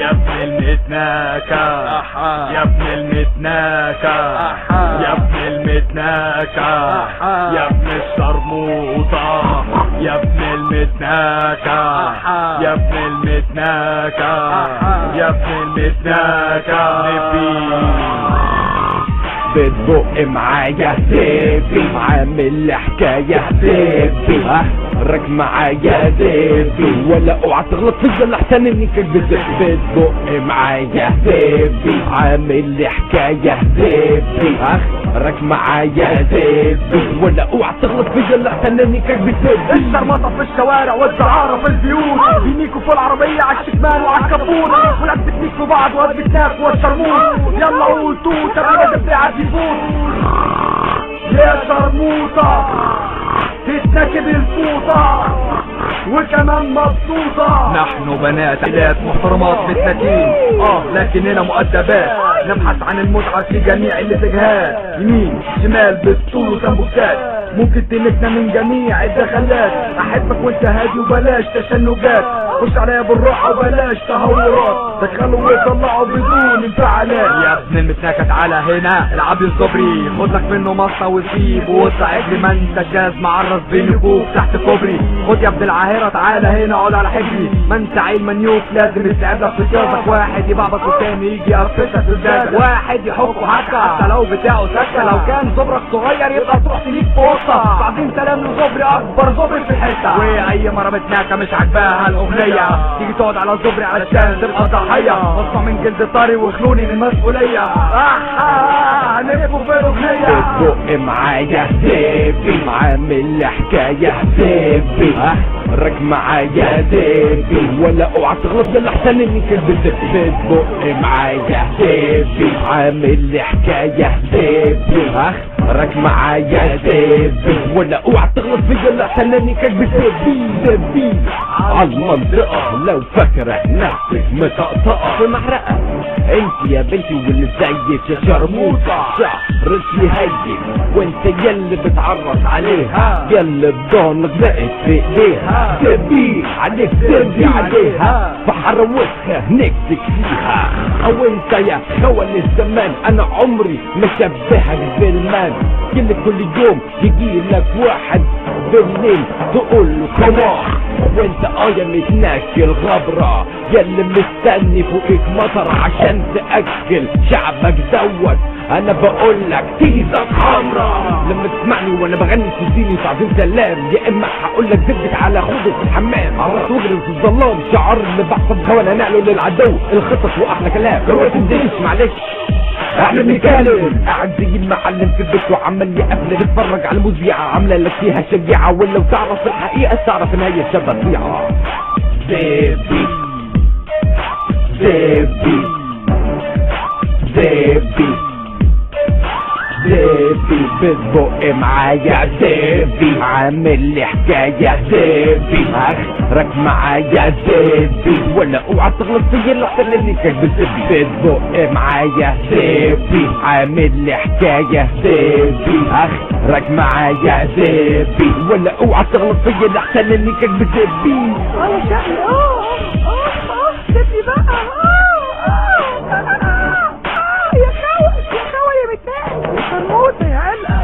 يا ابن المتناكة يا ابن المتناكة يا ابن المتناكة يا ابن الشرموطة يا ابن المتناكة يا ابن المتناكة يا ابن المتناكة بتبق معايا سيبي عامل حكاية سيبي رك معايا سيبي ولا اوعى تغلط فيا لحسن اني كدبت. بتبق معايا سيبي عامل حكاية سيبي رك معايا سيبي ولا اوعى تغلط فيا لحسن اني كدبت. الشرمطة في الشوارع والدعارة في البيوت بينيكوا في العربية عالشكمان وعالكبوت ولاد بتنيك في بعض واد بتناك والشرموط يلا قول توت قبل ما تبعد يفوت يا شرموطة تتنكب الفوطة وكمان مبسوطة. نحن بنات عائلات محترمات متنكين لكننا مؤدبات نبحث عن المتعة في جميع الاتجاهات يمين شمال بالطول وسمبوكات ممكن تلكنا من جميع الدخلات. احبك وانت هادي وبلاش تشنجات خش عليا بالراحة وبلاش تهورات دخلوا ويطلعوا بدون انفعالات. يا ابن المتناكة تعالى هنا العب الصبري خدلك منه مصة وسيب واطلع اجري ما انت جاز معرض بينكوك تحت كوبري. خد يا ابن العاهرة تعالى هنا اقعد على حجري ما انت عيل منيوك لازم يستعد لك في جازك. واحد يبعبط والتاني يجي يقفشك في الجازك واحد يحكه حكة حتى لو بتاعه سكة لو كان صبرك صغير يبقى تروح تليك فرصة بعدين سلام لصبري اكبر صبري في الحتة. واي مرة متناكة مش عاجباها الاغنية تيجي تقعد على صبري علشان تبقى ضحية مصنوع من جلد طري وخلوني من المسؤولية هنبقوا في الاغنية. بتبق معايا سيبي عامل حكاية سيبي رك معايا سيبي ولا اوعى تغلط لحسن اني كدبت. بتبق معايا سيبي عامل حكاية سيبي رك معايا سيبي ولا اوعى تغلط فيا لحسن اني كدبت. سيبي عالمنطقة لو فاكرة نفسك مطقطقة في محرقة انت يا بنتي واللي زيك يا شرموطة شعرك يهيج وانت يلي بتعرض عليها يلي بضانك بقت في ايديها. سيبي عليك سيبي عليها بحر وسخة نكسك فيها او انت يا خوان الزمان انا عمري مشبهك بالمان كل يوم يجيلك واحد بالليل تقول له كمان وانت يا متناكي الغبرة يلي مستني فوقك مطر عشان تأكل شعبك دوت. انا بقولك تيزك حمرا لما تسمعني وانا بغني تديني تعظيم سلام يا اما هقولك زبدك على خوضك في الحمام عرض وغرب في الظلام شعار اللي بحفظ خوان هنقله للعدو الخطط واحلى كلام لو تنديش معلش احنا بنتكلم قاعد زي المعلم في البيت وعمال يقفل بتفرج على المذيعة عامله لك فيها شجاعة ولو تعرف الحقيقة تعرف ان هي شبطيعة. زبي زبي زبي زبي بتبق معايا زبي عامل حكاية زبي رك معايا زبي ولا اوعى تغلط فيا لحسن اني كدب. زبي بتبق معايا زبي عامل حكاية زبي رك معايا زبي ولا اوعى تغلط فيا لحسن اني كدب. زبي يا شقي زبي بقى يا خوا يا بتاعي يا شرموطة يا علقة